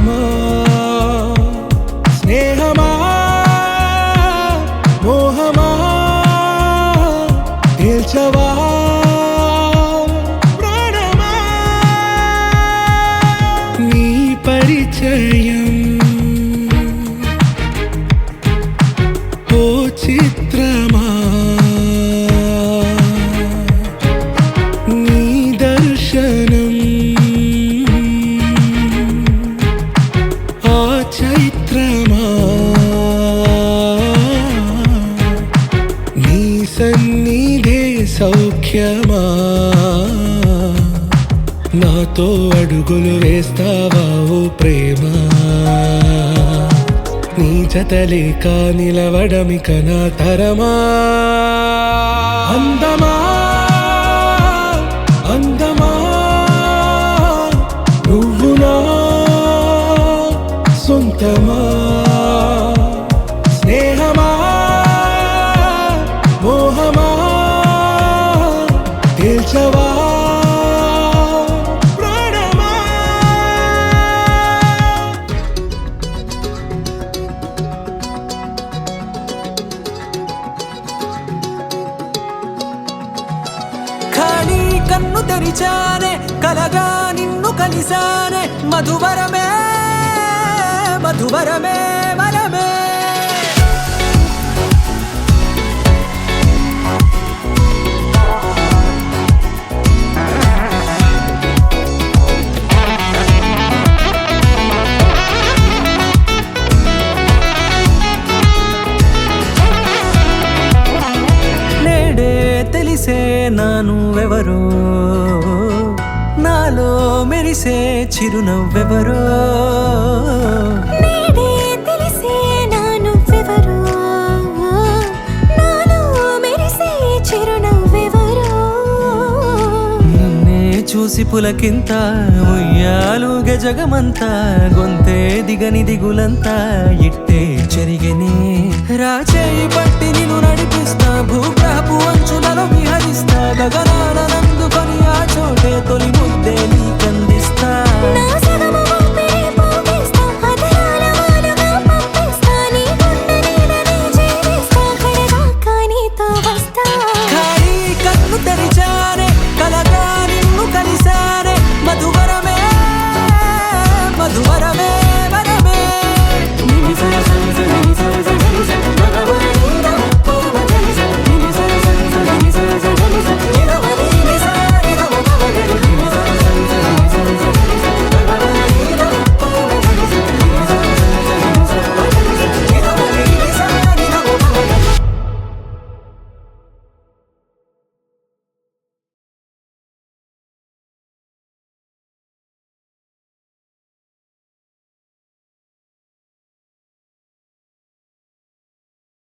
ప్రాణమా స్నేహమా మోహమా తేల్చవా ప్రాణమా నీ పరిచయం ఓ చిత్రమా నీ దర్శనం ఆ చైత్రమా నీ సన్నిధే సౌఖ్యమా నాతో అడుగులు వేస్తావా ఓ ప్రేమ నీ జతలేక నిలవడమిక నా తరమా అందమా అందమా నువ్వు నా సొంతమా స్నేహమా మోహమా తేల్చవా కన్ను తెరిచానే కలగా నిన్ను కలిసానే మధువరమే మధువరమే వరమే నేడే తెలిసే నానువెవరో నాలో మెరిసే చిరునవ్వెవరో నేడే తెలిసే నానువెవరో నాలో మెరిసే చిరునవ్వెవరో నన్నే చూసి పులకింత ఉయ్యాలుగ జగమంతా గొంతే దిగని దిగులంతా ఇట్టే చెరిగనే రాచేయి పట్టి నిన్ను నడిపిస్తా భూగ్రహపు అంచులలో విహరిస్తా గగనానందుకొని ఆ చోటే తొలి ముద్దే నీకందిస్తా నా